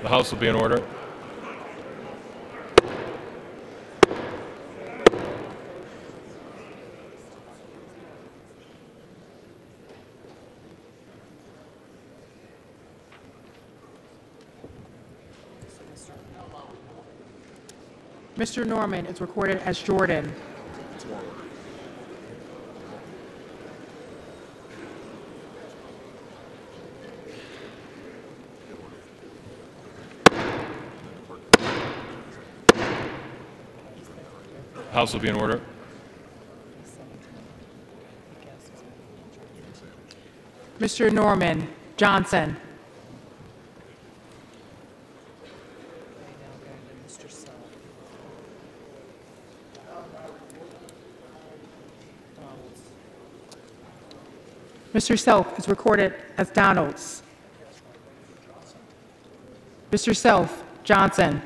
The House will be in order. Mr. Norman is recorded as Jordan. House will be in order. Mr. Norman, Johnson. Mr. Self is recorded as Donalds. Mr. Self, Johnson.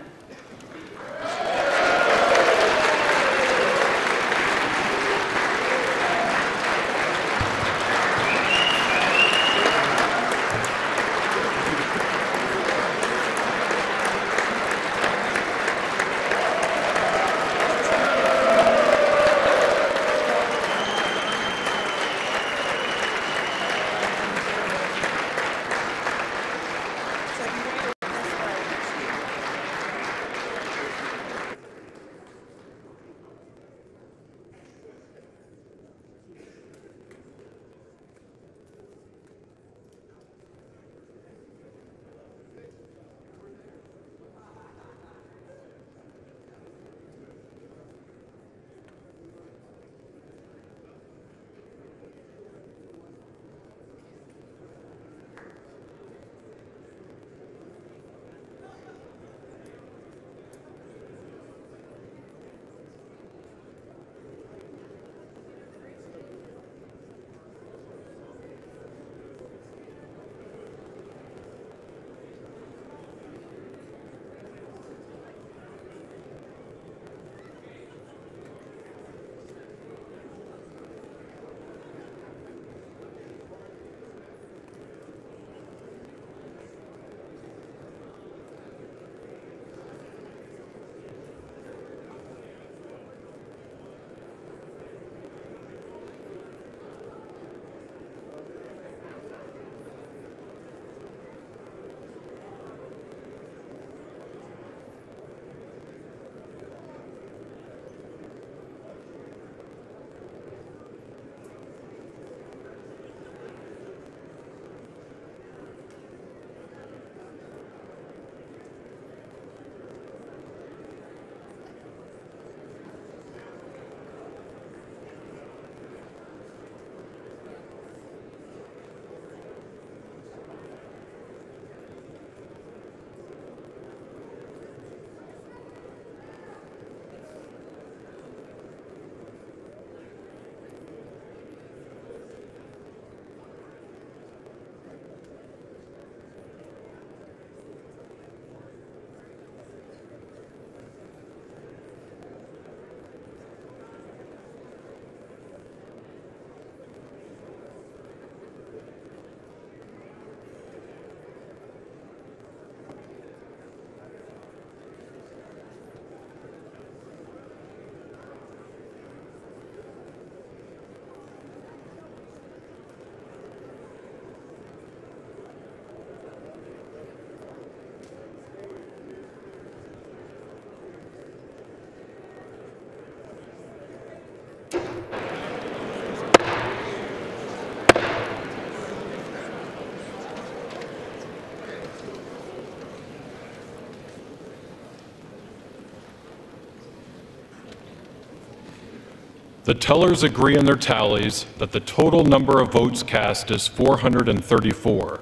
The tellers agree in their tallies that the total number of votes cast is 434,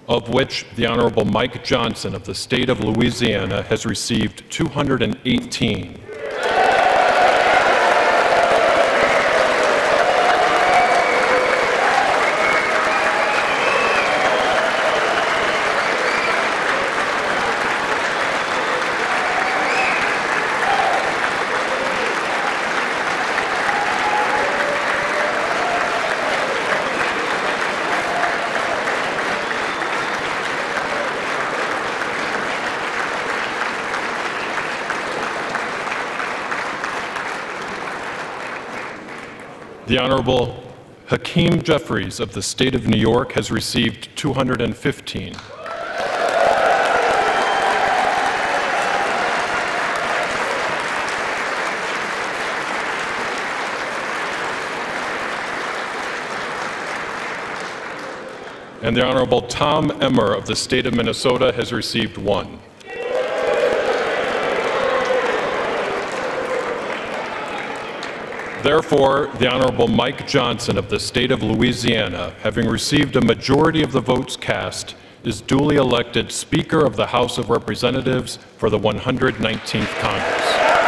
of which the Honorable Mike Johnson of the state of Louisiana has received 218. The Honorable Hakeem Jeffries of the State of New York has received 215. And the Honorable Tom Emmer of the State of Minnesota has received 1. Therefore, the Honorable Mike Johnson of the State of Louisiana, having received a majority of the votes cast, is duly elected Speaker of the House of Representatives for the 119th Congress.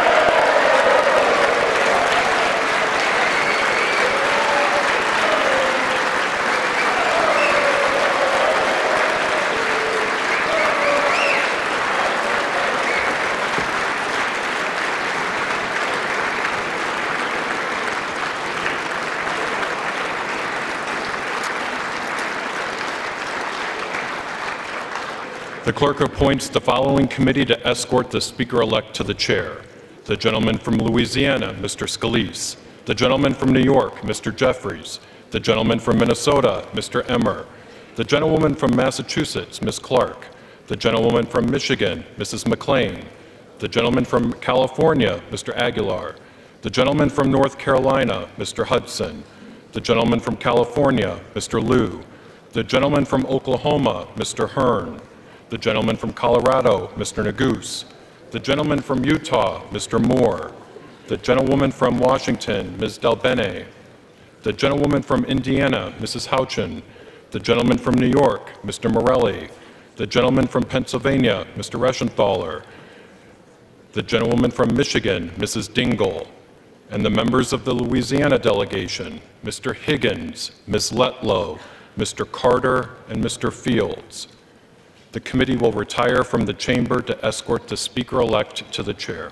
The clerk appoints the following committee to escort the Speaker-elect to the chair. The gentleman from Louisiana, Mr. Scalise. The gentleman from New York, Mr. Jeffries. The gentleman from Minnesota, Mr. Emmer. The gentlewoman from Massachusetts, Ms. Clark. The gentlewoman from Michigan, Mrs. McLean. The gentleman from California, Mr. Aguilar. The gentleman from North Carolina, Mr. Hudson. The gentleman from California, Mr. Liu. The gentleman from Oklahoma, Mr. Hearn. The gentleman from Colorado, Mr. Neguse. The gentleman from Utah, Mr. Moore. The gentlewoman from Washington, Ms. Delbene. The gentlewoman from Indiana, Mrs. Houchin. The gentleman from New York, Mr. Morelli. The gentleman from Pennsylvania, Mr. Reschenthaler. The gentlewoman from Michigan, Mrs. Dingell. And the members of the Louisiana delegation, Mr. Higgins, Ms. Letlow, Mr. Carter, and Mr. Fields. The committee will retire from the chamber to escort the Speaker-elect to the chair.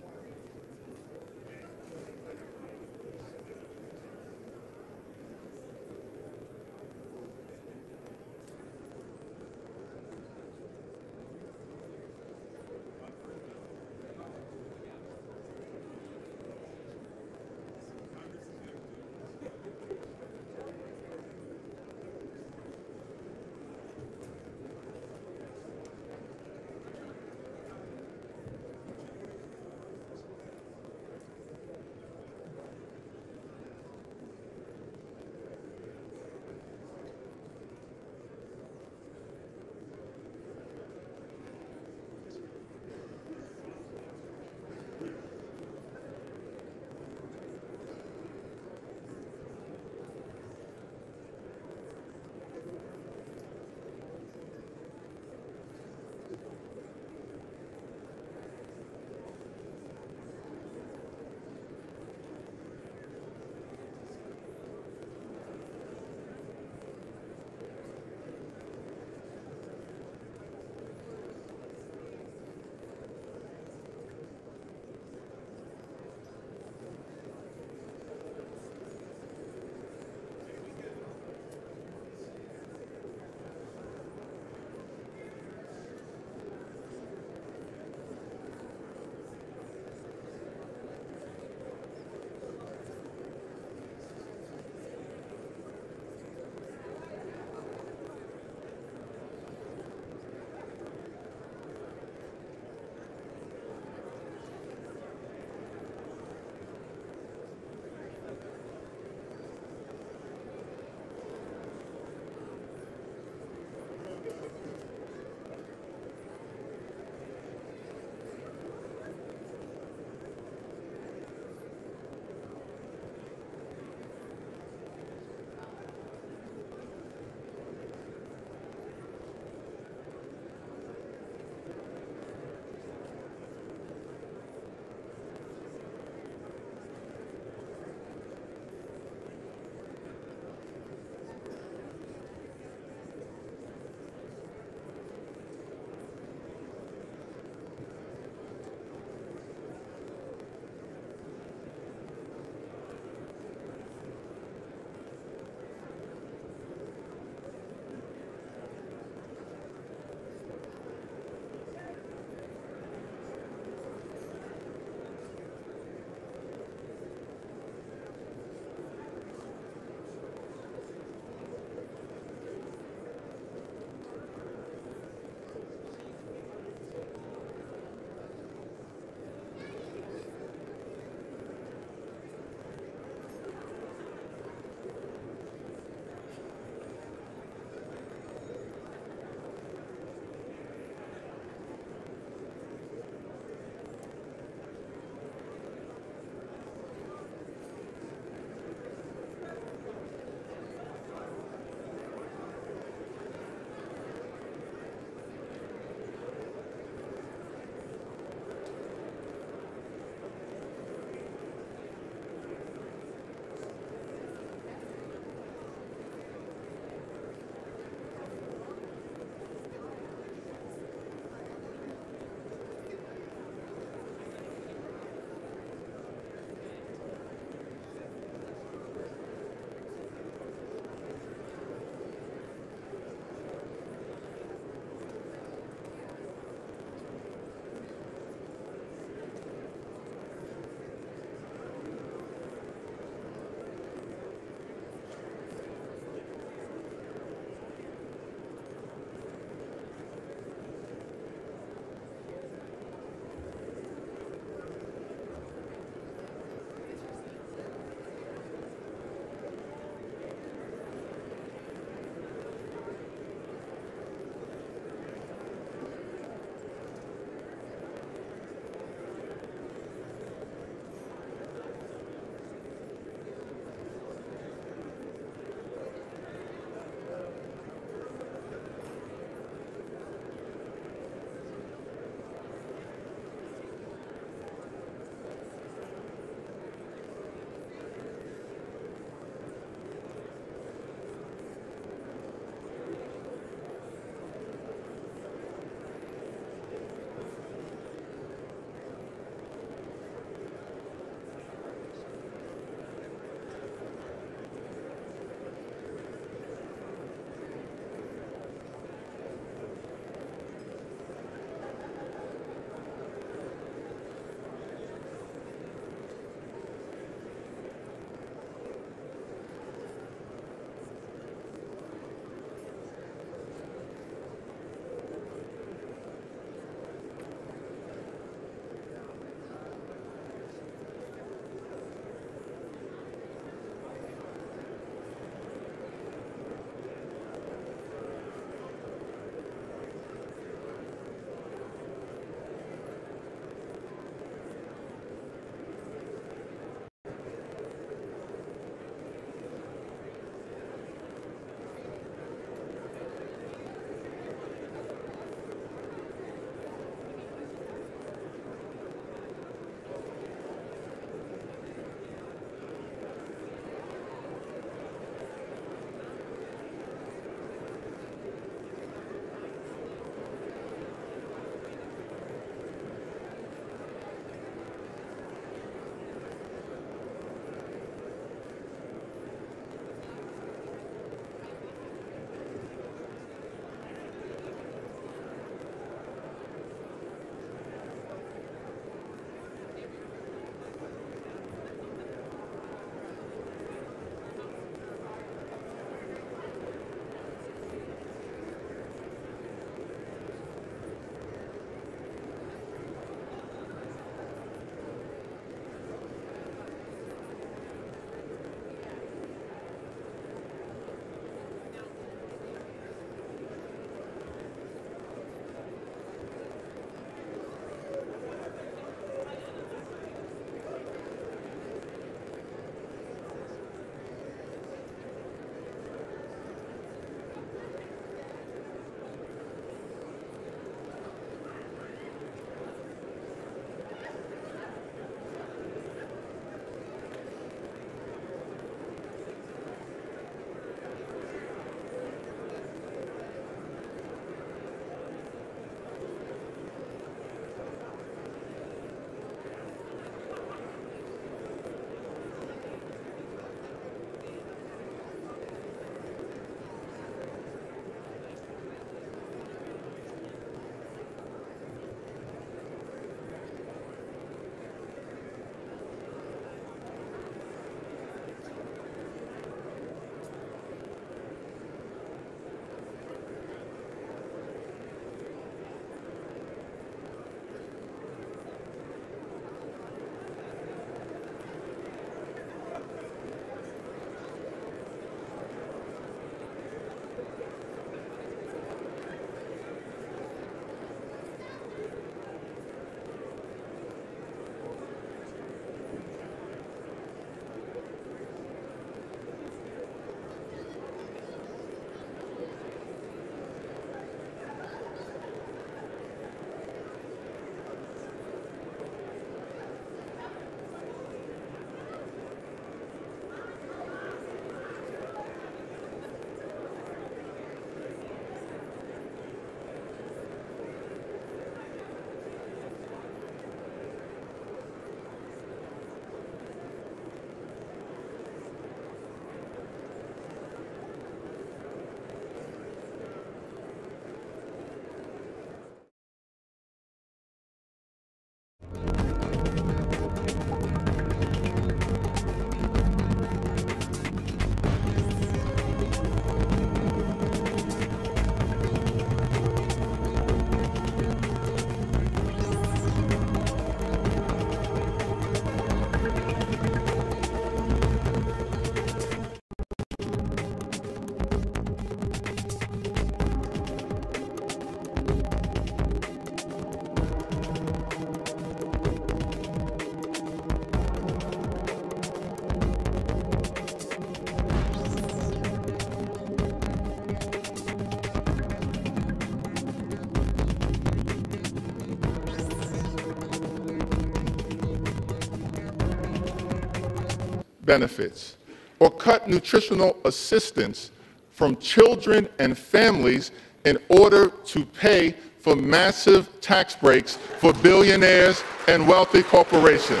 benefits or cut nutritional assistance from children and families in order to pay for massive tax breaks for billionaires and wealthy corporations.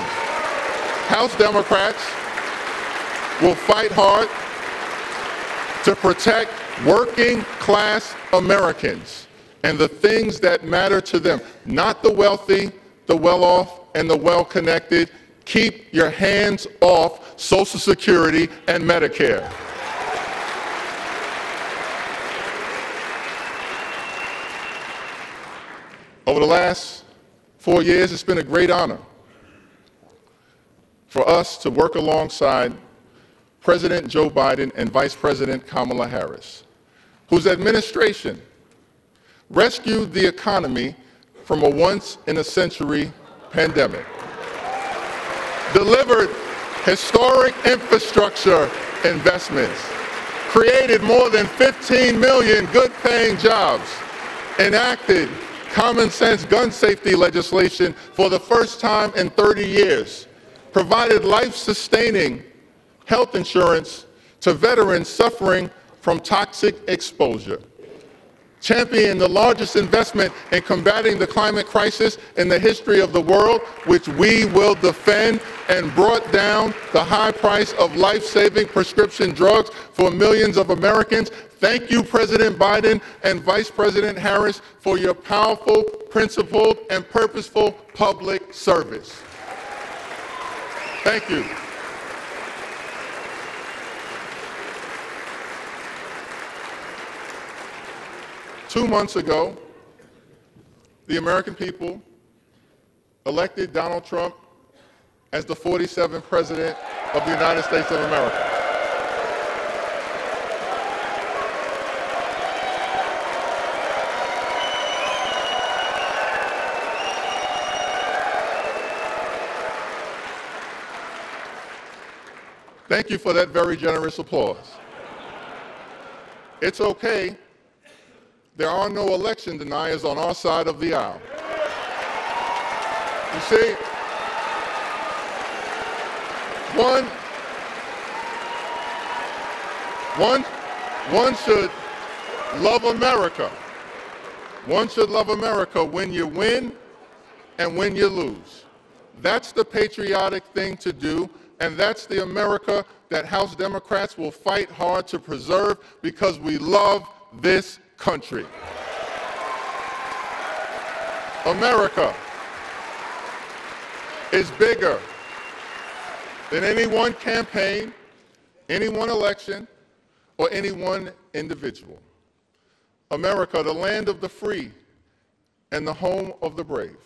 House Democrats will fight hard to protect working class Americans and the things that matter to them, not the wealthy, the well-off, and the well-connected. Keep your hands off Social Security and Medicare. Over the last 4 years, it's been a great honor for us to work alongside President Joe Biden and Vice President Kamala Harris, whose administration rescued the economy from a once-in-a-century pandemic, delivered historic infrastructure investments, created more than 15 million good-paying jobs, enacted common-sense gun safety legislation for the first time in 30 years, provided life-sustaining health insurance to veterans suffering from toxic exposure, championed the largest investment in combating the climate crisis in the history of the world, which we will defend, and brought down the high price of life-saving prescription drugs for millions of Americans. Thank you, President Biden and Vice President Harris, for your powerful, principled, and purposeful public service. Thank you. Two months ago, the American people elected Donald Trump as the 47th President of the United States of America. Thank you for that very generous applause. It's okay. There are no election deniers on our side of the aisle. You see, one should love America. One should love America when you win and when you lose. That's the patriotic thing to do, and that's the America that House Democrats will fight hard to preserve because we love this country. America is bigger than any one campaign, any one election, or any one individual. America, the land of the free and the home of the brave.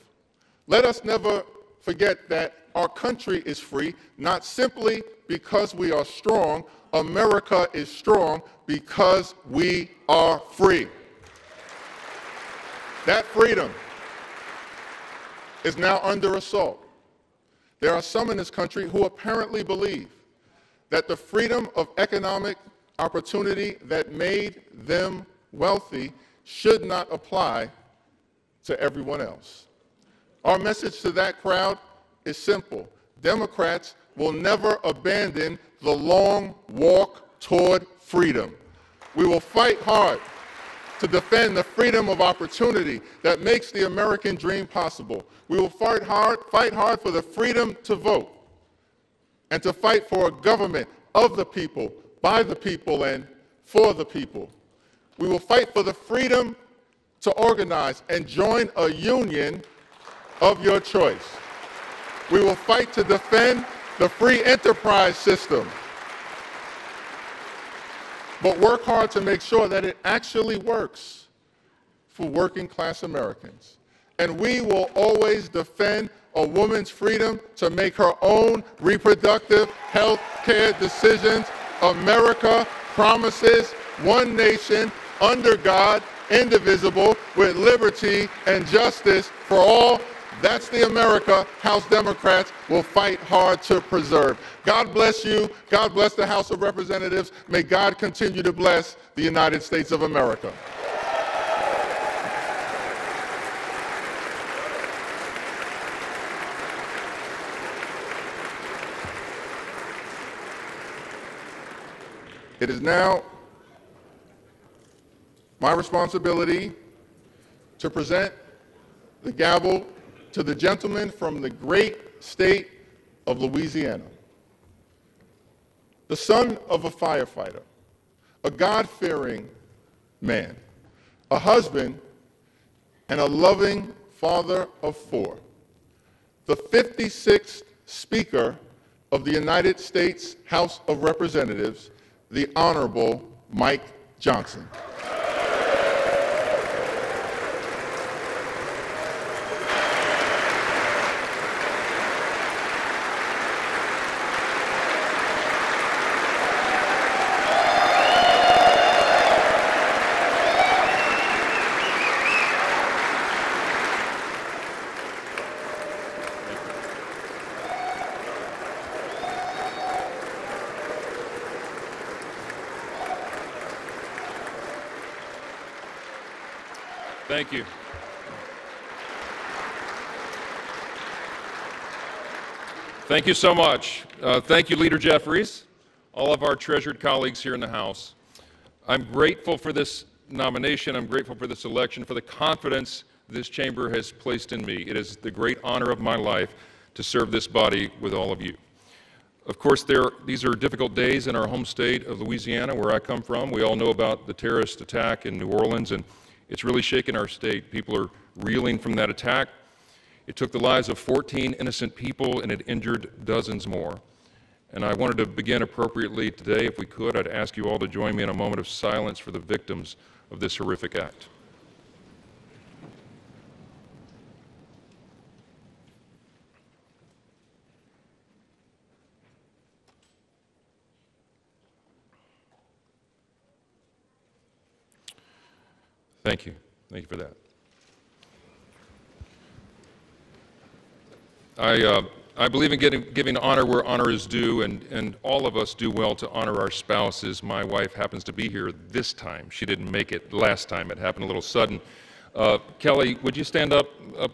Let us never forget that our country is free, not simply because we are strong. America is strong because we are free. That freedom is now under assault. There are some in this country who apparently believe that the freedom of economic opportunity that made them wealthy should not apply to everyone else. Our message to that crowd is simple. Democrats will never abandon the long walk toward freedom. We will fight hard to defend the freedom of opportunity that makes the American dream possible. We will fight hard for the freedom to vote and to fight for a government of the people, by the people, and for the people. We will fight for the freedom to organize and join a union of your choice. We will fight to defend the free enterprise system, but work hard to make sure that it actually works for working class Americans. And we will always defend a woman's freedom to make her own reproductive health care decisions. America promises one nation under God, indivisible, with liberty and justice for all. That's the America House Democrats will fight hard to preserve. God bless you. God bless the House of Representatives. May God continue to bless the United States of America. It is now my responsibility to present the gavel to the gentleman from the great state of Louisiana, the son of a firefighter, a God-fearing man, a husband, and a loving father of four, the 56th Speaker of the United States House of Representatives, the Honorable Mike Johnson. Thank you. Thank you so much. Thank you, Leader Jeffries, all of our treasured colleagues here in the House. I'm grateful for this nomination. I'm grateful for this election, for the confidence this chamber has placed in me. It is the great honor of my life to serve this body with all of you. Of course, these are difficult days in our home state of Louisiana, where I come from. We all know about the terrorist attack in New Orleans, and it's really shaken our state. People are reeling from that attack. It took the lives of 14 innocent people, and it injured dozens more. And I wanted to begin appropriately today. If we could, I'd ask you all to join me in a moment of silence for the victims of this horrific act. Thank you. Thank you for that. I believe in giving honor where honor is due, and all of us do well to honor our spouses. My wife happens to be here this time. She didn't make it last time. It happened a little sudden. Kelly, would you stand up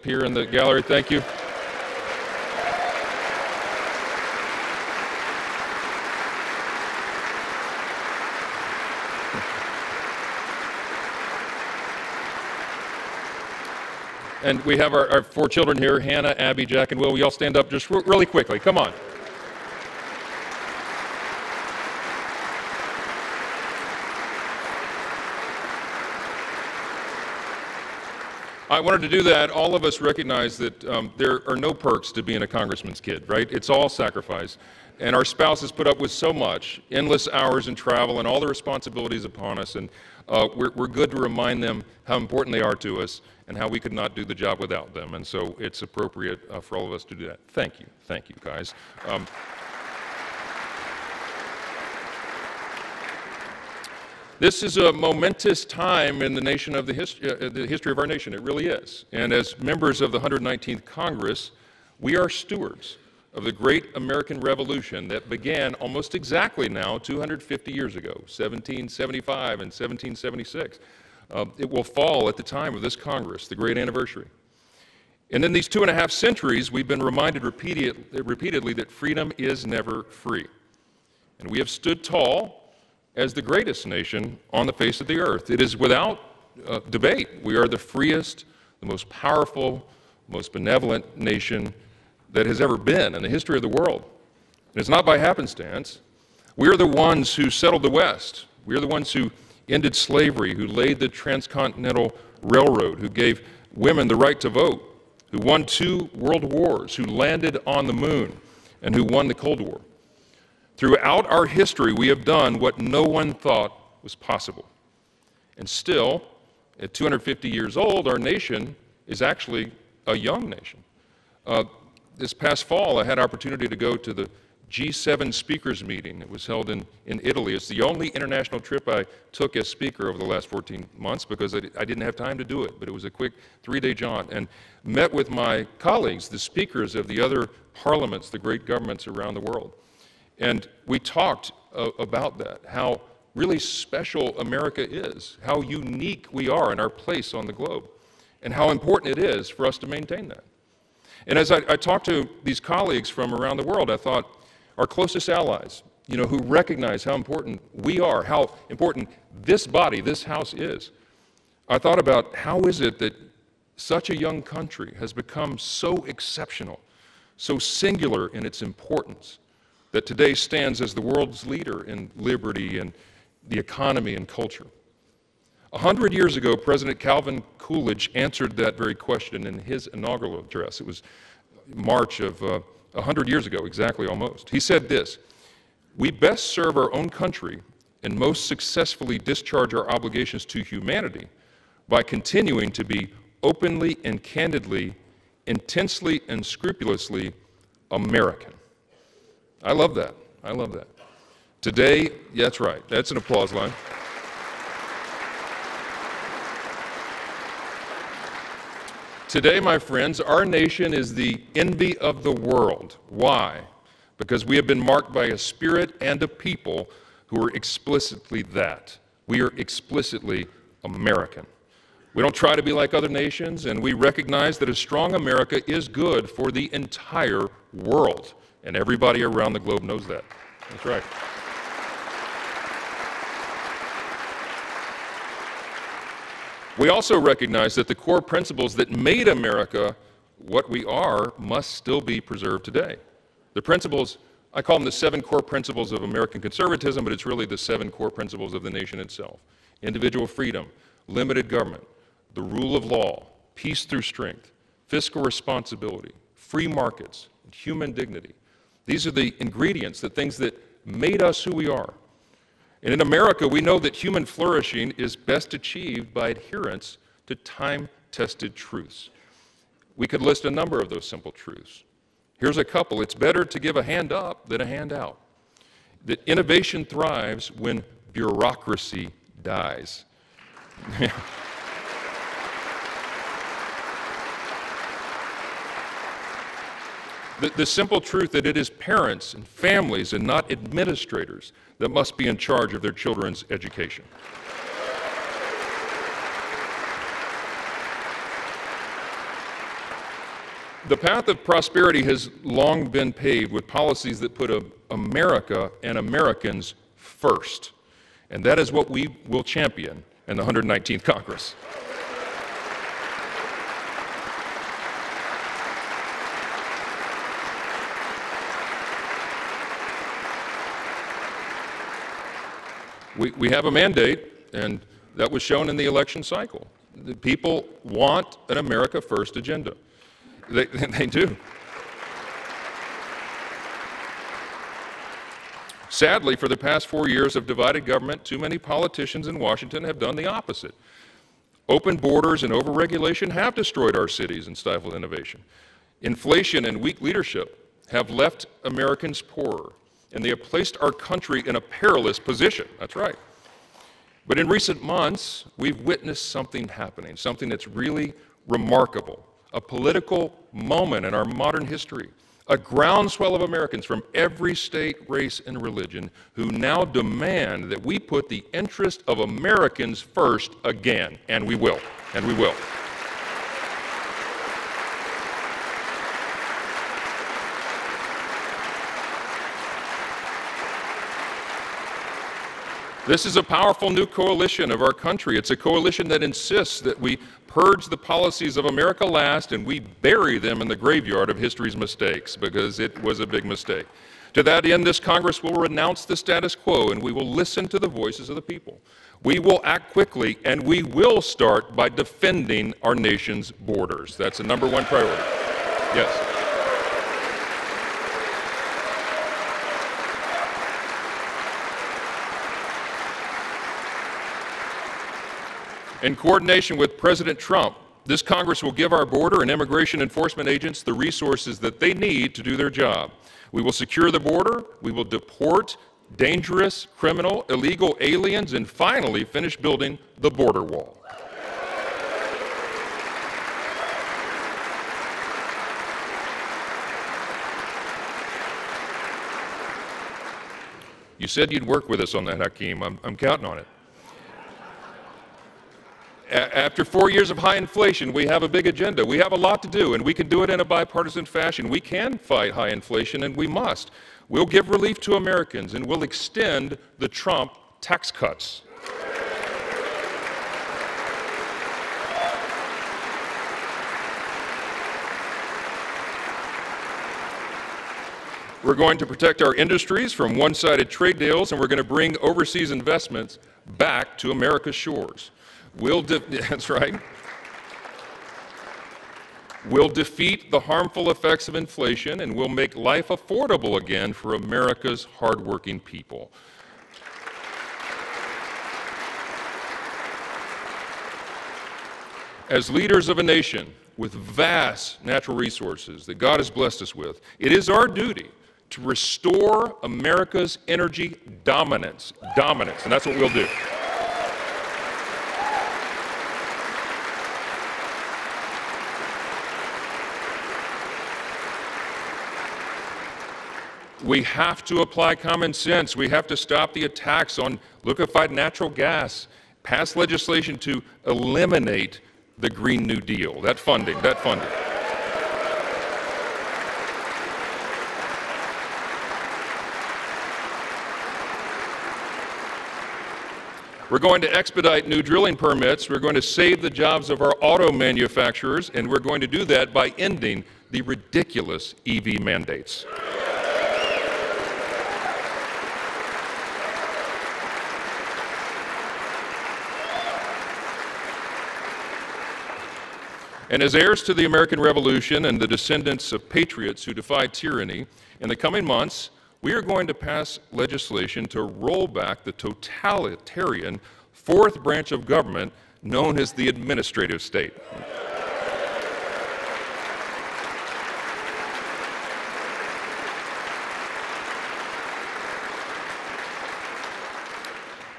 here in the gallery? Thank you. And we have our 4 children here, Hannah, Abby, Jack, and Will. We all stand up just really quickly. Come on. I wanted to do that. All of us recognize that there are no perks to being a congressman's kid, right? It's all sacrifice. And our spouses put up with so much, endless hours in travel and all the responsibilities upon us. And we're good to remind them how important they are to us and how we could not do the job without them. And so it's appropriate for all of us to do that. Thank you guys. This is a momentous time in the nation of the history of our nation. It really is. And as members of the 119th Congress, we are stewards of the great American Revolution that began almost exactly now 250 years ago, 1775 and 1776. It will fall at the time of this Congress, the great anniversary. And in these 2.5 centuries, we've been reminded repeatedly that freedom is never free. And we have stood tall as the greatest nation on the face of the earth. It is without debate. We are the freest, the most powerful, most benevolent nation that has ever been in the history of the world. And it's not by happenstance. We are the ones who settled the West. We are the ones who ended slavery, who laid the transcontinental railroad, who gave women the right to vote, who won 2 world wars, who landed on the moon, and who won the Cold War. Throughout our history, we have done what no one thought was possible. And still, at 250 years old, our nation is actually a young nation. This past fall, I had opportunity to go to the G7 speakers meeting. It was held in Italy. It's the only international trip I took as speaker over the last 14 months because I didn't have time to do it, but it was a quick 3-day jaunt, and met with my colleagues, the speakers of the other parliaments, the great governments around the world. And we talked about that, how really special America is, how unique we are in our place on the globe, and how important it is for us to maintain that. And as I talked to these colleagues from around the world, I thought, our closest allies, who recognize how important we are, how important this body, this House is, I thought about how is it that such a young country has become so exceptional, so singular in its importance, that today stands as the world's leader in liberty and the economy and culture. 100 years ago, President Calvin Coolidge answered that very question in his inaugural address. It was March of 100 years ago, exactly almost. He said this: "We best serve our own country and most successfully discharge our obligations to humanity by continuing to be openly and candidly, intensely and scrupulously American." I love that. I love that. Today, yeah, that's right. That's an applause line. Today, my friends, our nation is the envy of the world. Why? Because we have been marked by a spirit and a people who are explicitly that. We are explicitly American. We don't try to be like other nations, and we recognize that a strong America is good for the entire world. And everybody around the globe knows that. That's right. We also recognize that the core principles that made America what we are must still be preserved today. The principles, I call them the 7 core principles of American conservatism, but it's really the 7 core principles of the nation itself. Individual freedom, limited government, the rule of law, peace through strength, fiscal responsibility, free markets, and human dignity. These are the ingredients, the things that made us who we are. And in America, we know that human flourishing is best achieved by adherence to time-tested truths. We could list a number of those simple truths. Here's a couple. It's better to give a hand up than a hand out. That innovation thrives when bureaucracy dies. The simple truth that it is parents and families and not administrators that must be in charge of their children's education. The path of prosperity has long been paved with policies that put America and Americans first. And that is what we will champion in the 119th Congress. We have a mandate, and that was shown in the election cycle. The people want an America First agenda. They do. Sadly, for the past 4 years of divided government, too many politicians in Washington have done the opposite. Open borders and overregulation have destroyed our cities and stifled innovation. Inflation and weak leadership have left Americans poorer, and they have placed our country in a perilous position. That's right. But in recent months, we've witnessed something happening, something that's really remarkable, a political moment in our modern history, a groundswell of Americans from every state, race, and religion who now demand that we put the interest of Americans first again, and we will, and we will. This is a powerful new coalition of our country. It's a coalition that insists that we purge the policies of America last and we bury them in the graveyard of history's mistakes, because it was a big mistake. To that end, this Congress will renounce the status quo and we will listen to the voices of the people. We will act quickly, and we will start by defending our nation's borders. That's the #1 priority. Yes. In coordination with President Trump, this Congress will give our border and immigration enforcement agents the resources that they need to do their job. We will secure the border, we will deport dangerous, criminal, illegal aliens, and finally finish building the border wall. You said you'd work with us on that, Hakeem. I'm counting on it. After 4 years of high inflation, we have a big agenda. We have a lot to do, and we can do it in a bipartisan fashion. We can fight high inflation, and we must. We'll give relief to Americans, and we'll extend the Trump tax cuts. We're going to protect our industries from one-sided trade deals, and we're going to bring overseas investments back to America's shores. That's right. We'll defeat the harmful effects of inflation, and we'll make life affordable again for America's hardworking people. As leaders of a nation with vast natural resources that God has blessed us with, it is our duty to restore America's energy dominance, and that's what we'll do. We have to apply common sense. We have to stop the attacks on liquefied natural gas, pass legislation to eliminate the Green New Deal, that funding. We're going to expedite new drilling permits. We're going to save the jobs of our auto manufacturers, and we're going to do that by ending the ridiculous EV mandates. And as heirs to the American Revolution and the descendants of patriots who defied tyranny, in the coming months, we are going to pass legislation to roll back the totalitarian fourth branch of government known as the administrative state.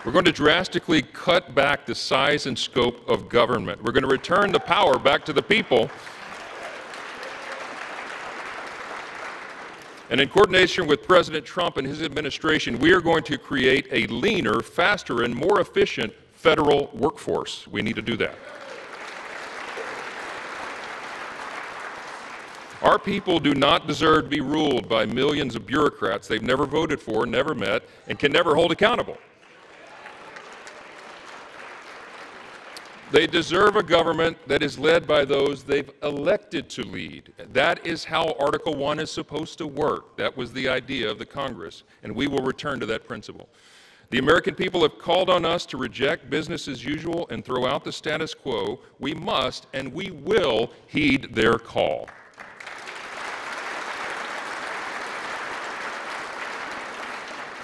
We're going to drastically cut back the size and scope of government. We're going to return the power back to the people. And in coordination with President Trump and his administration, we are going to create a leaner, faster, and more efficient federal workforce. We need to do that. Our people do not deserve to be ruled by millions of bureaucrats they've never voted for, never met, and can never hold accountable. They deserve a government that is led by those they've elected to lead. That is how Article 1 is supposed to work. That was the idea of the Congress, and we will return to that principle. The American people have called on us to reject business as usual and throw out the status quo. We must and we will heed their call.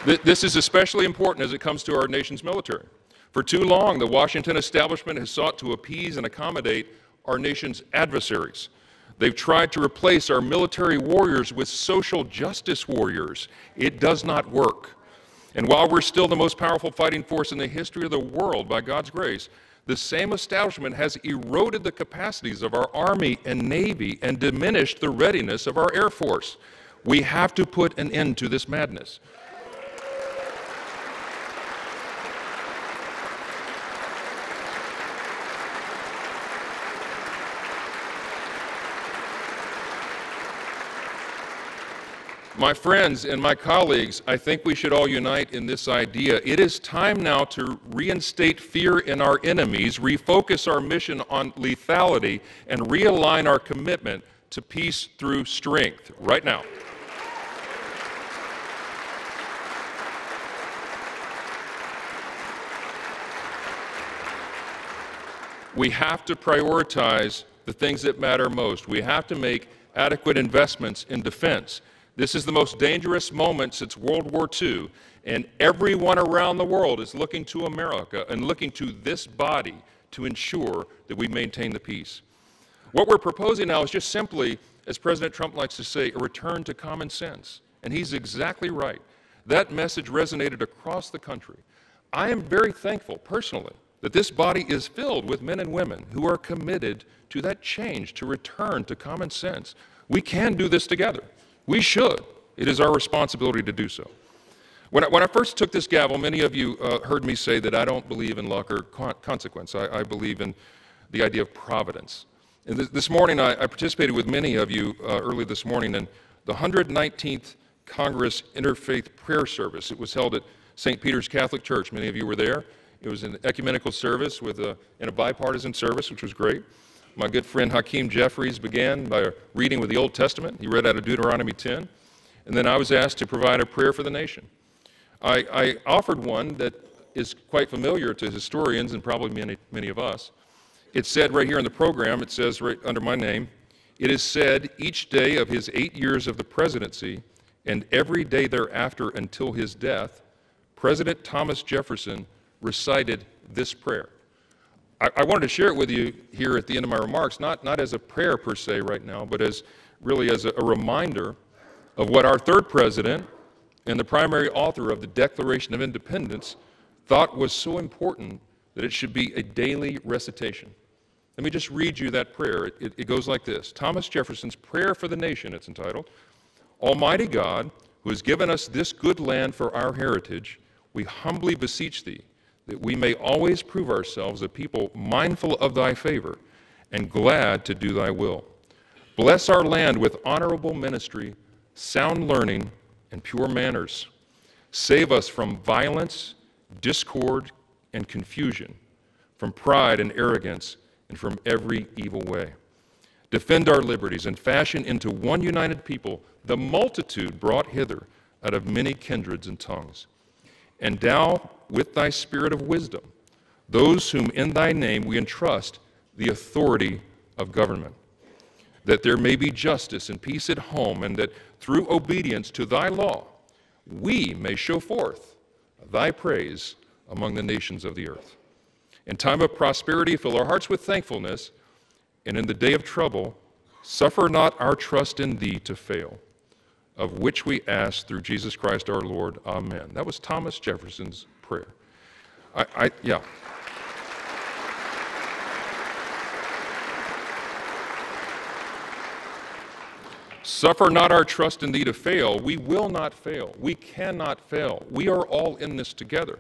This is especially important as it comes to our nation's military. For too long, the Washington establishment has sought to appease and accommodate our nation's adversaries. They've tried to replace our military warriors with social justice warriors. It does not work. And while we're still the most powerful fighting force in the history of the world, by God's grace, the same establishment has eroded the capacities of our Army and Navy and diminished the readiness of our Air Force. We have to put an end to this madness. My friends and my colleagues, I think we should all unite in this idea. It is time now to reinstate fear in our enemies, refocus our mission on lethality, and realign our commitment to peace through strength right now. We have to prioritize the things that matter most. We have to make adequate investments in defense. This is the most dangerous moment since World War II, and everyone around the world is looking to America and looking to this body to ensure that we maintain the peace. What we're proposing now is just simply, as President Trump likes to say, a return to common sense. And he's exactly right. That message resonated across the country. I am very thankful, personally, that this body is filled with men and women who are committed to that change, to return to common sense. We can do this together. We should. It is our responsibility to do so. When I first took this gavel, many of you heard me say that I don't believe in luck or consequence. I believe in the idea of providence. And this morning, I participated with many of you early this morning in the 119th Congress Interfaith Prayer Service. It was held at St. Peter's Catholic Church. Many of you were there. It was an ecumenical service in a bipartisan service, which was great. My good friend Hakeem Jeffries began by reading with the Old Testament. He read out of Deuteronomy 10. And then I was asked to provide a prayer for the nation. I offered one that is quite familiar to historians and probably many of us. It said right here in the program, it says right under my name, "It is said each day of his 8 years of the presidency and every day thereafter until his death, President Thomas Jefferson recited this prayer." I wanted to share it with you here at the end of my remarks, not as a prayer per se right now, but as really as a reminder of what our third president and the primary author of the Declaration of Independence thought was so important that it should be a daily recitation. Let me just read you that prayer. It goes like this. Thomas Jefferson's Prayer for the Nation, it's entitled. "Almighty God, who has given us this good land for our heritage, we humbly beseech thee that we may always prove ourselves a people mindful of thy favor and glad to do thy will. Bless our land with honorable ministry, sound learning, and pure manners. Save us from violence, discord, and confusion, from pride and arrogance, and from every evil way. Defend our liberties and fashion into one united people the multitude brought hither out of many kindreds and tongues. Endow with thy spirit of wisdom those whom in thy name we entrust the authority of government, that there may be justice and peace at home, and that through obedience to thy law we may show forth thy praise among the nations of the earth. In time of prosperity, fill our hearts with thankfulness, and in the day of trouble, suffer not our trust in thee to fail, of which we ask through Jesus Christ our Lord. Amen." That was Thomas Jefferson's prayer. Yeah. Suffer not our trust in thee to fail. We will not fail. We cannot fail. We are all in this together.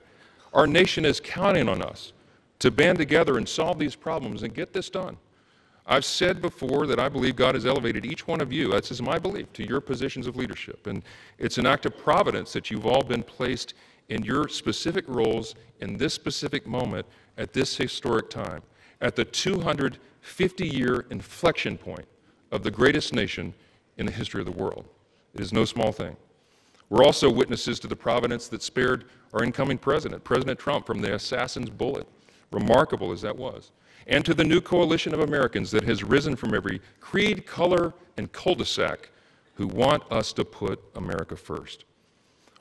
Our nation is counting on us to band together and solve these problems and get this done. I've said before that I believe God has elevated each one of you, that's just my belief, to your positions of leadership. And it's an act of providence that you've all been placed in your specific roles in this specific moment at this historic time, at the 250-year inflection point of the greatest nation in the history of the world. It is no small thing. We're also witnesses to the providence that spared our incoming president, President Trump, from the assassin's bullet, remarkable as that was, and to the new coalition of Americans that has risen from every creed, color, and cul-de-sac who want us to put America first.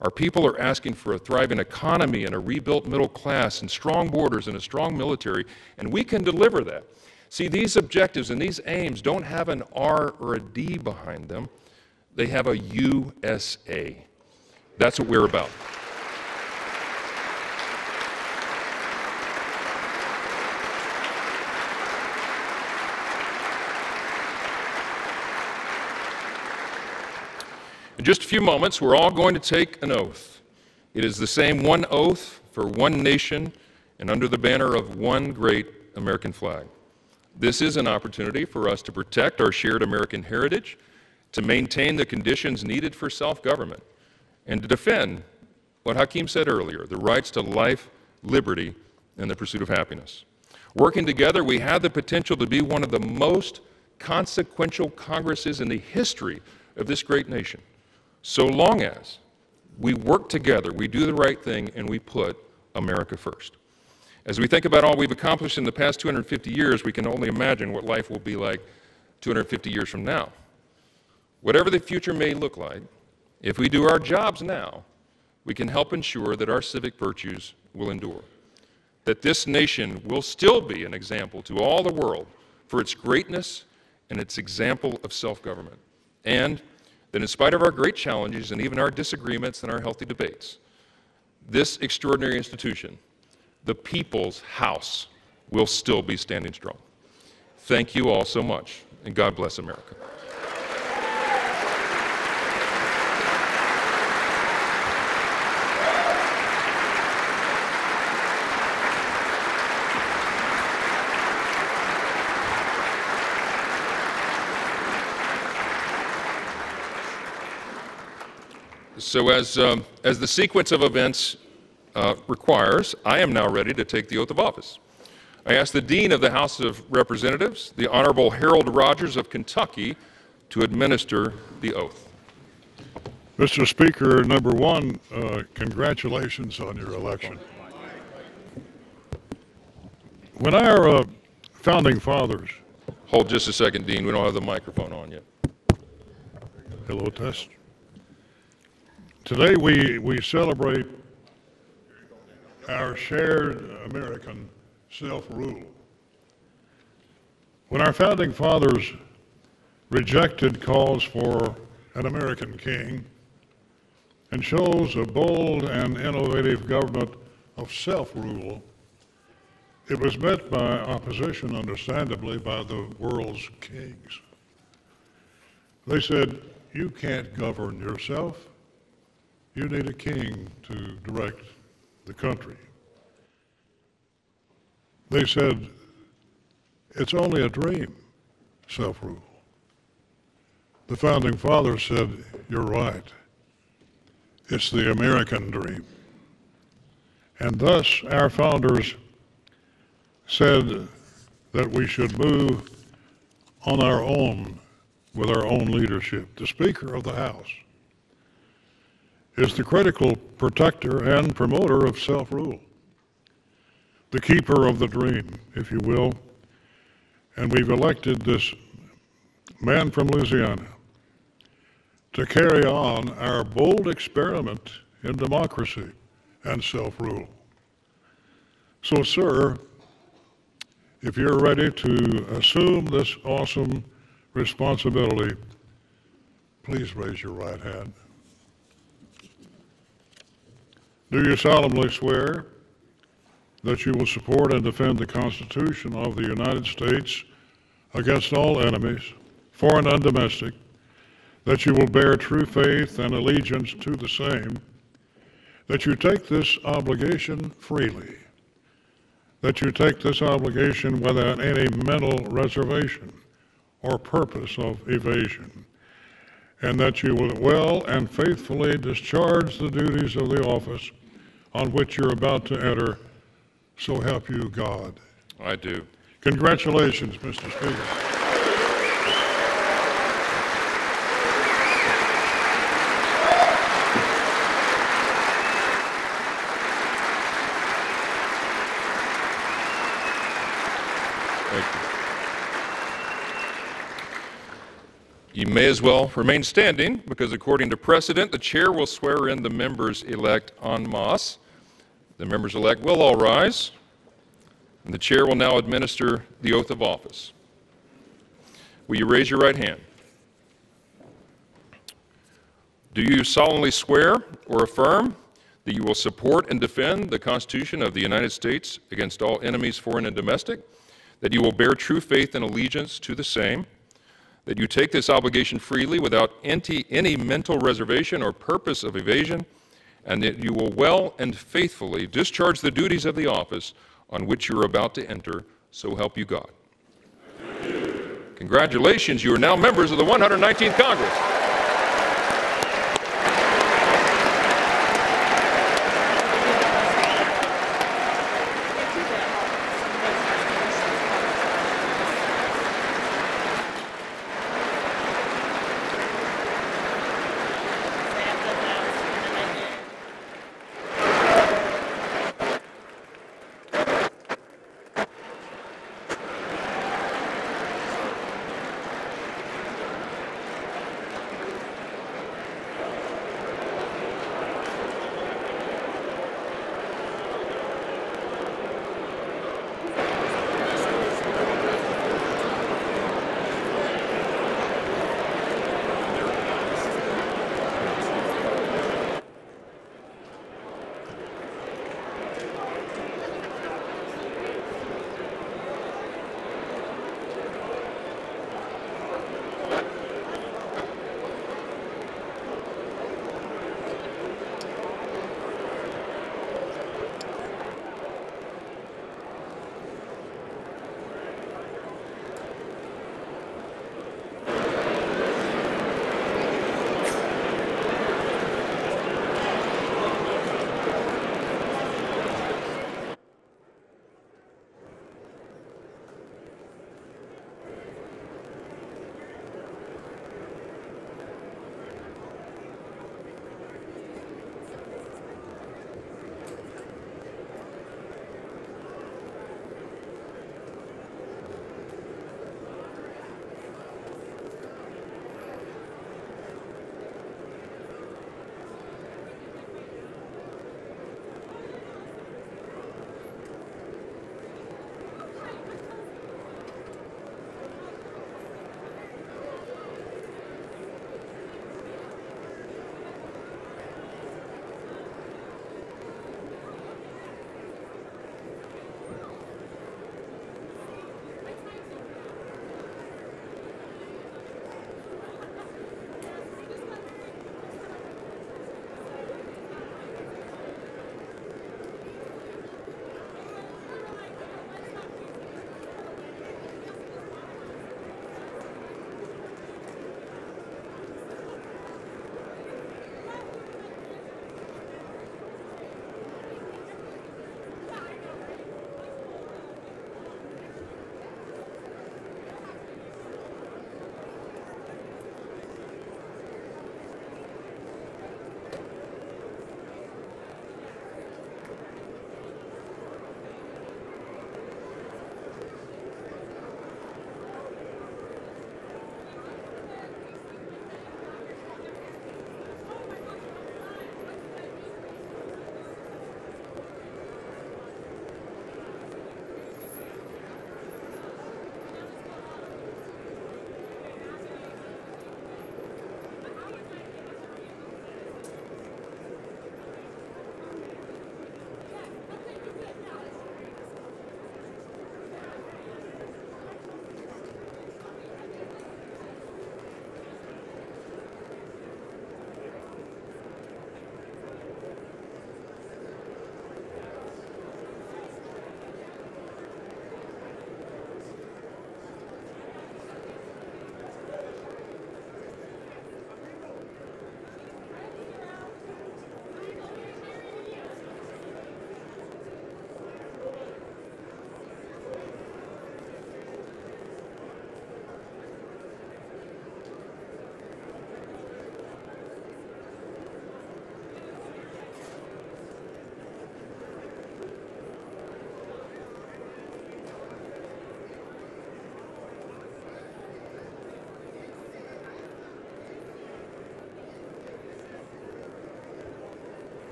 Our people are asking for a thriving economy and a rebuilt middle class and strong borders and a strong military, and we can deliver that. See, these objectives and these aims don't have an R or a D behind them. They have a USA. That's what we're about. In just a few moments, we're all going to take an oath. It is the same one oath for one nation and under the banner of one great American flag. This is an opportunity for us to protect our shared American heritage, to maintain the conditions needed for self-government, and to defend what Hakeem said earlier, the rights to life, liberty, and the pursuit of happiness. Working together, we have the potential to be one of the most consequential Congresses in the history of this great nation, so long as we work together, we do the right thing, and we put America first. As we think about all we've accomplished in the past 250 years, we can only imagine what life will be like 250 years from now. Whatever the future may look like, if we do our jobs now, we can help ensure that our civic virtues will endure, that this nation will still be an example to all the world for its greatness and its example of self-government, and that in spite of our great challenges and even our disagreements and our healthy debates, this extraordinary institution, the People's House, will still be standing strong. Thank you all so much, and God bless America. So as the sequence of events requires, I am now ready to take the oath of office. I ask the Dean of the House of Representatives, the Honorable Harold Rogers of Kentucky, to administer the oath. Mr. Speaker, number one, congratulations on your election. When our founding fathers... Hold just a second, Dean. We don't have the microphone on yet. Hello, test. Today we celebrate our shared American self-rule. When our founding fathers rejected calls for an American king and chose a bold and innovative government of self-rule, it was met by opposition, understandably, by the world's kings. They said, "You can't govern yourself. You need a king to direct the country." They said, "It's only a dream, self-rule." The founding fathers said, "You're right. It's the American dream." And thus our founders said that we should move on our own with our own leadership. The Speaker of the House is the critical protector and promoter of self-rule, the keeper of the dream, if you will. And we've elected this man from Louisiana to carry on our bold experiment in democracy and self-rule. So, sir, if you're ready to assume this awesome responsibility, please raise your right hand. Do you solemnly swear that you will support and defend the Constitution of the United States against all enemies, foreign and domestic, that you will bear true faith and allegiance to the same, that you take this obligation freely, that you take this obligation without any mental reservation or purpose of evasion, and that you will well and faithfully discharge the duties of the office on which you're about to enter, so help you God. I do. Congratulations, Mr. Speaker. You may as well remain standing because according to precedent, the chair will swear in the members-elect en masse. The members-elect will all rise, and the chair will now administer the oath of office. Will you raise your right hand? Do you solemnly swear or affirm that you will support and defend the Constitution of the United States against all enemies, foreign and domestic, that you will bear true faith and allegiance to the same, that you take this obligation freely without any mental reservation or purpose of evasion, and that you will well and faithfully discharge the duties of the office on which you're about to enter, so help you God. Congratulations, you are now members of the 119th Congress.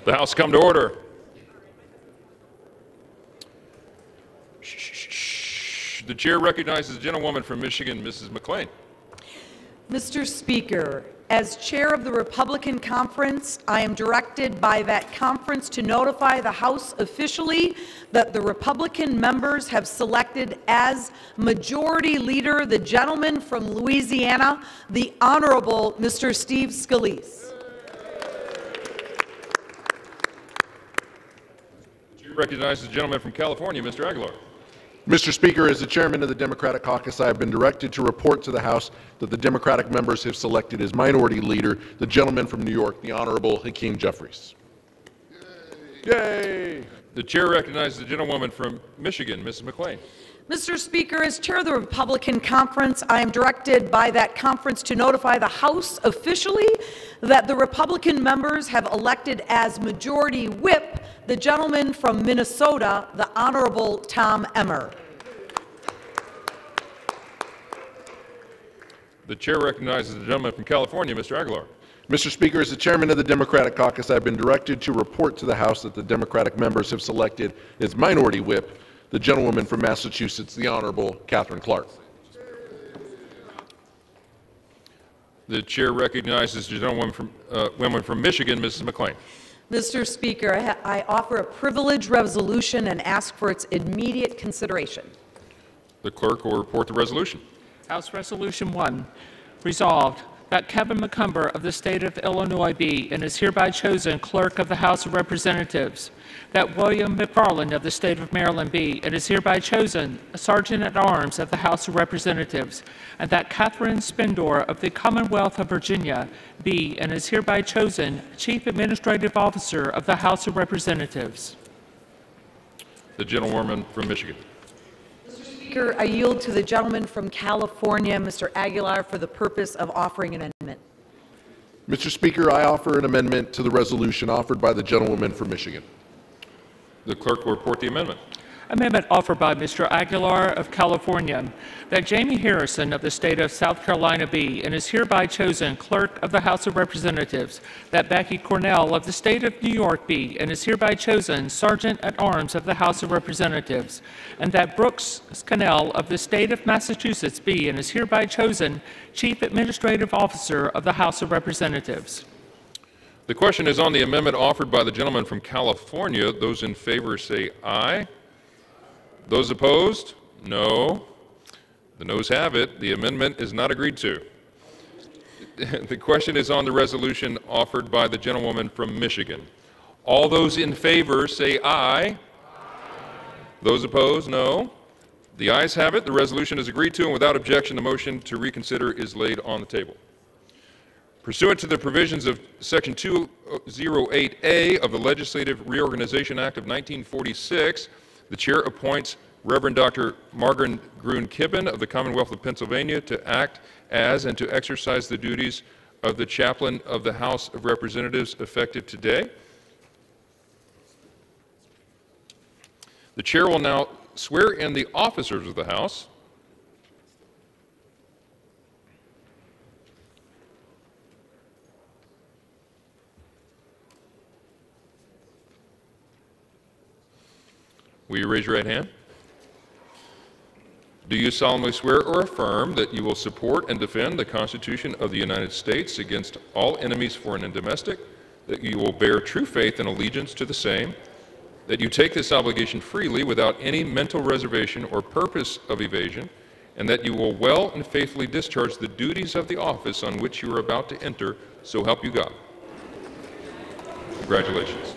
The House come to order. The chair recognizes the gentlewoman from Michigan, Mrs. McClain. Mr. Speaker, as chair of the Republican Conference, I am directed by that conference to notify the House officially that the Republican members have selected as Majority Leader the gentleman from Louisiana, the Honorable Mr. Steve Scalise. The chair recognizes the gentleman from California, Mr. Aguilar. Mr. Speaker, as the chairman of the Democratic Caucus, I have been directed to report to the House that the Democratic members have selected as Minority Leader the gentleman from New York, the Honorable Hakeem Jeffries. Yay! The chair recognizes the gentlewoman from Michigan, Mrs. McClain. Mr. Speaker, as chair of the Republican Conference, I am directed by that conference to notify the House officially that the Republican members have elected as Majority Whip the gentleman from Minnesota, the Honorable Tom Emmer. The chair recognizes the gentleman from California, Mr. Aguilar. Mr. Speaker, as the chairman of the Democratic Caucus, I have been directed to report to the House that the Democratic members have selected as Minority Whip the gentlewoman from Massachusetts, the Honorable Catherine Clark. The chair recognizes the gentlewoman from Michigan, Mrs. McClain. Mr. Speaker, I offer a privilege resolution and ask for its immediate consideration. The clerk will report the resolution. House Resolution 1, resolved that Kevin McCumber of the state of Illinois be and is hereby chosen Clerk of the House of Representatives, that William McFarland of the state of Maryland be and is hereby chosen Sergeant-at-Arms of the House of Representatives, and that Catherine Spendor of the Commonwealth of Virginia be and is hereby chosen Chief Administrative Officer of the House of Representatives. The gentlewoman from Michigan. Speaker, I yield to the gentleman from California, Mr. Aguilar, for the purpose of offering an amendment. Mr. Speaker, I offer an amendment to the resolution offered by the gentlewoman from Michigan. The clerk will report the amendment. Amendment offered by Mr. Aguilar of California, that Jamie Harrison of the state of South Carolina be and is hereby chosen Clerk of the House of Representatives, that Becky Cornell of the state of New York be and is hereby chosen Sergeant-at-Arms of the House of Representatives, and that Brooks Scannell of the state of Massachusetts be and is hereby chosen Chief Administrative Officer of the House of Representatives. The question is on the amendment offered by the gentleman from California. Those in favor say aye. Those opposed? No. The noes have it. The amendment is not agreed to. The question is on the resolution offered by the gentlewoman from Michigan. All those in favor say aye. Those opposed? No. The ayes have it. The resolution is agreed to, and without objection, the motion to reconsider is laid on the table. Pursuant to the provisions of Section 208A of the Legislative Reorganization Act of 1946, the chair appoints Reverend Dr. Margaret Gruen Kibben of the Commonwealth of Pennsylvania to act as and to exercise the duties of the chaplain of the House of Representatives effective today. The chair will now swear in the officers of the House. Will you raise your right hand? Do you solemnly swear or affirm that you will support and defend the Constitution of the United States against all enemies, foreign and domestic, that you will bear true faith and allegiance to the same, that you take this obligation freely without any mental reservation or purpose of evasion, and that you will well and faithfully discharge the duties of the office on which you are about to enter, so help you God? Congratulations.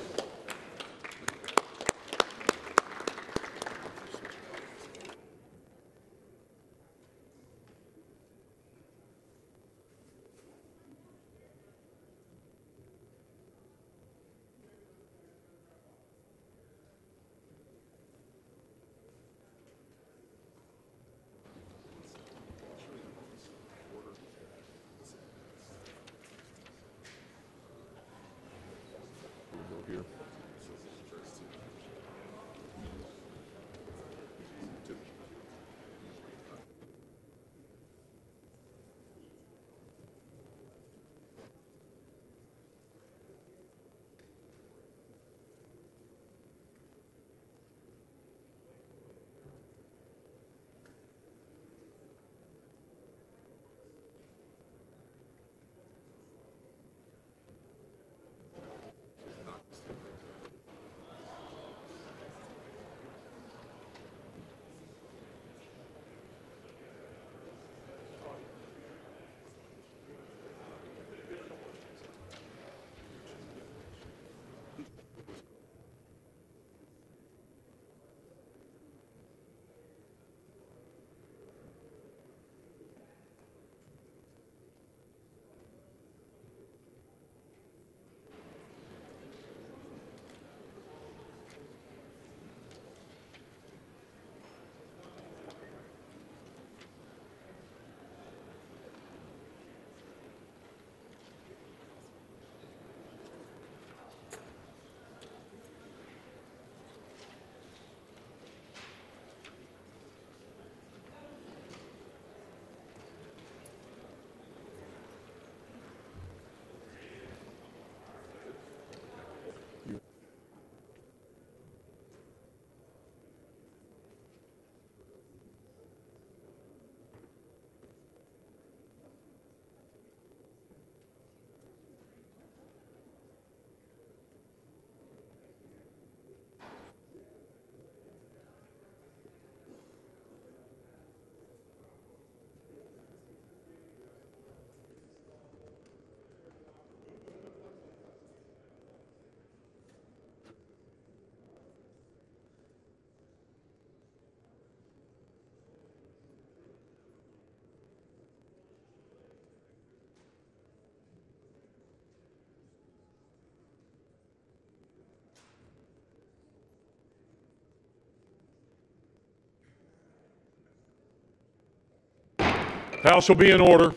House will be in order.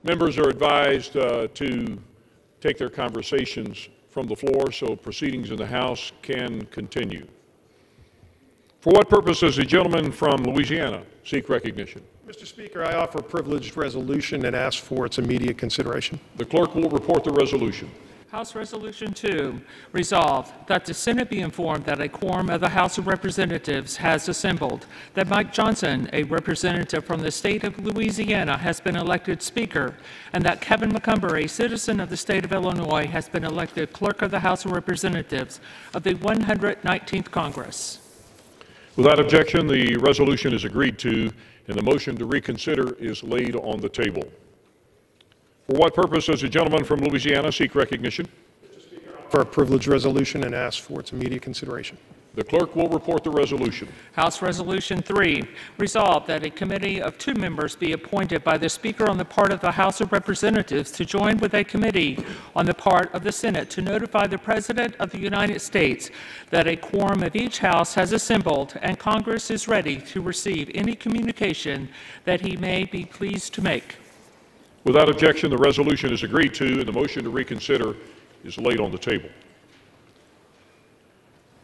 Members are advised to take their conversations from the floor so proceedings in the House can continue. For what purpose does the gentleman from Louisiana seek recognition? Mr. Speaker, I offer a privileged resolution and ask for its immediate consideration. The clerk will report the resolution. House Resolution 2, resolved that the Senate be informed that a quorum of the House of Representatives has assembled, that Mike Johnson, a representative from the state of Louisiana, has been elected Speaker, and that Kevin McCumber, a citizen of the state of Illinois, has been elected Clerk of the House of Representatives of the 119th Congress. Without objection, the resolution is agreed to, and the motion to reconsider is laid on the table. For what purpose does the gentleman from Louisiana seek recognition? For a privileged resolution and ask for its immediate consideration. The clerk will report the resolution. House Resolution 3, resolved that a committee of 2 members be appointed by the Speaker on the part of the House of Representatives to join with a committee on the part of the Senate to notify the President of the United States that a quorum of each House has assembled and Congress is ready to receive any communication that he may be pleased to make. Without objection, the resolution is agreed to, and the motion to reconsider is laid on the table.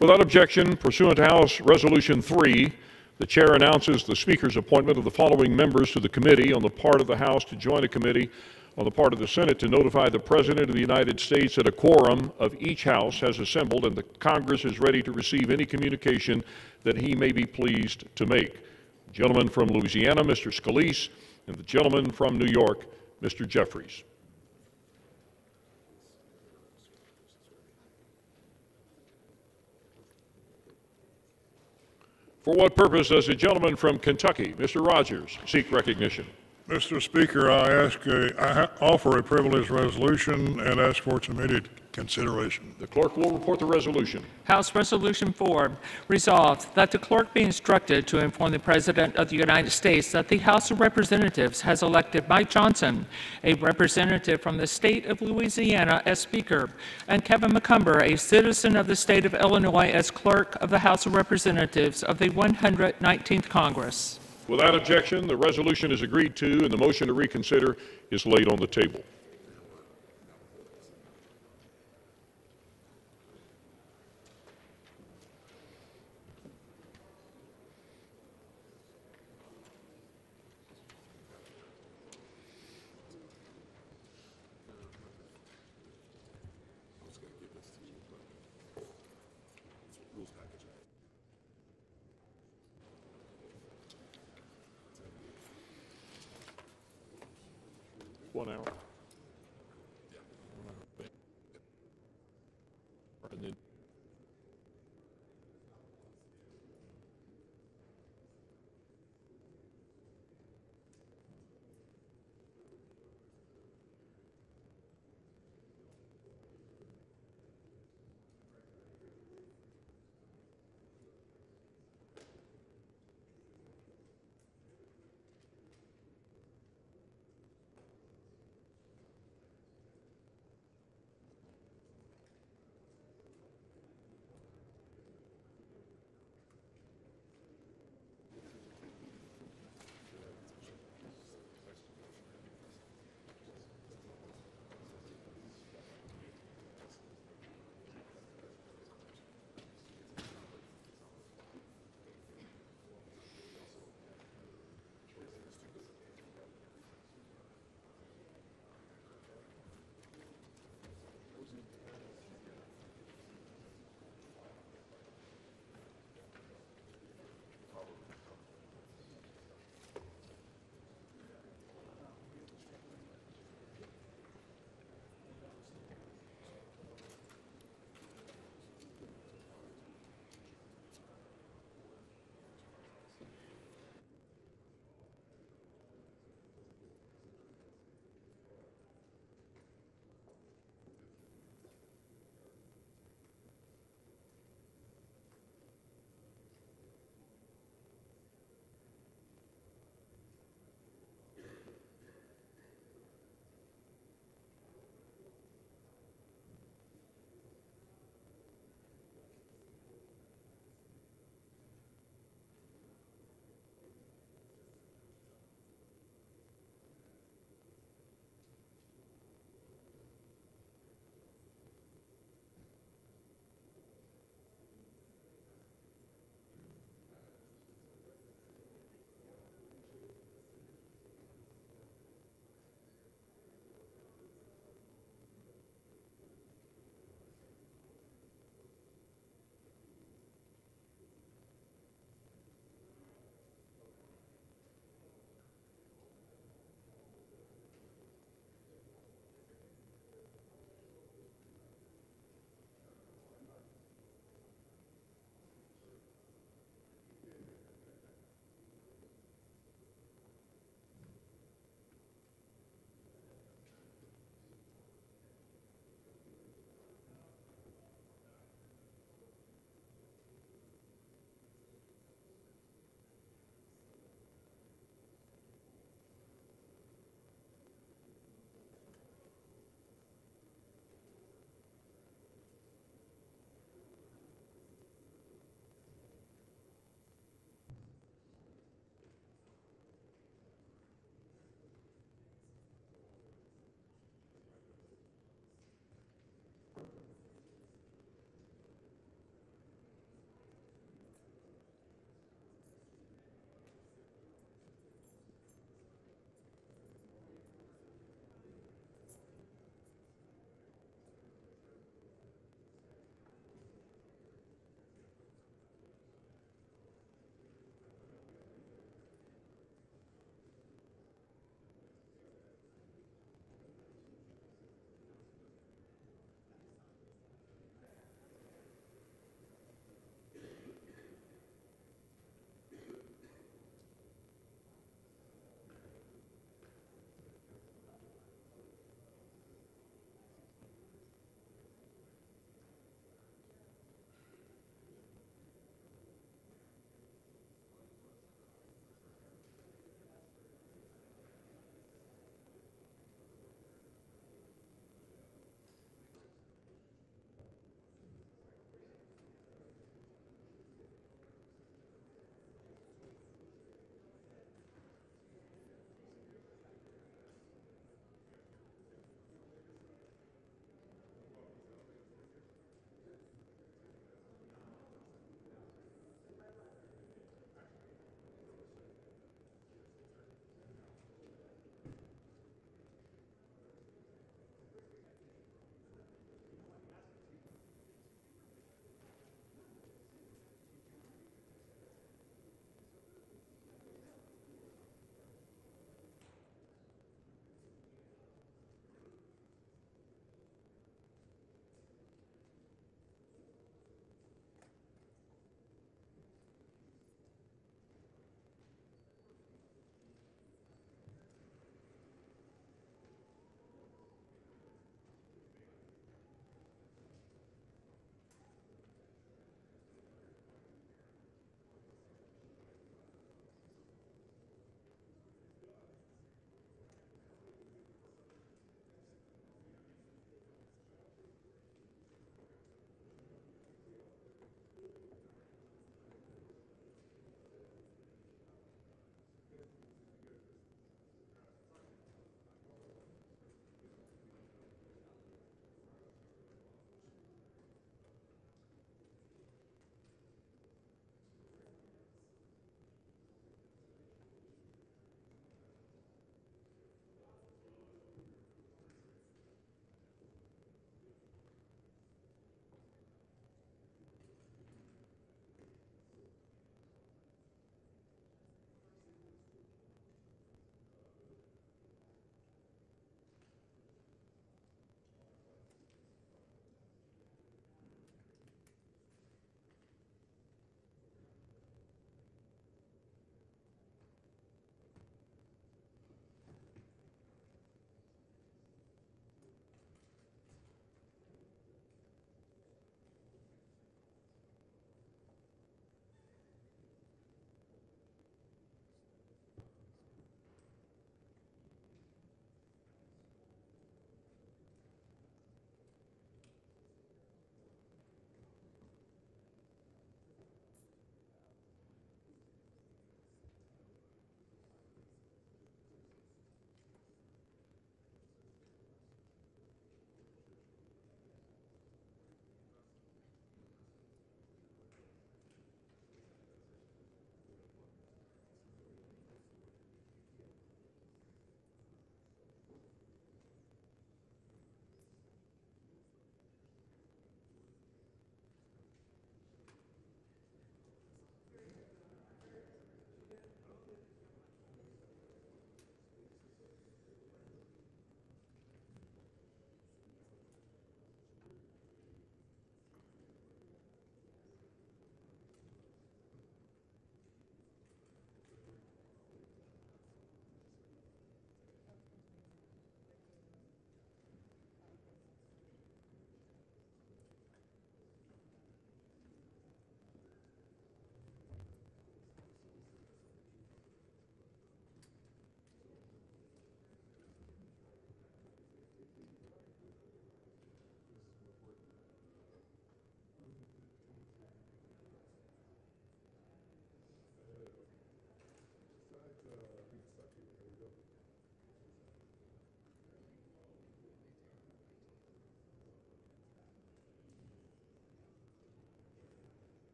Without objection, pursuant to House Resolution 3, the Chair announces the Speaker's appointment of the following members to the committee on the part of the House to join a committee on the part of the Senate to notify the President of the United States that a quorum of each House has assembled and the Congress is ready to receive any communication that he may be pleased to make. The gentleman from Louisiana, Mr. Scalise, and the gentleman from New York, Mr. Jeffries. For what purpose does the gentleman from Kentucky, Mr. Rogers, seek recognition? Mr. Speaker, I offer a privileged resolution and ask for its immediate consideration. The clerk will report the resolution. House Resolution 4, resolved that the clerk be instructed to inform the President of the United States that the House of Representatives has elected Mike Johnson, a representative from the state of Louisiana, as Speaker, and Kevin McCumber, a citizen of the state of Illinois, as Clerk of the House of Representatives of the 119th Congress. Without objection, the resolution is agreed to, and the motion to reconsider is laid on the table. One hour.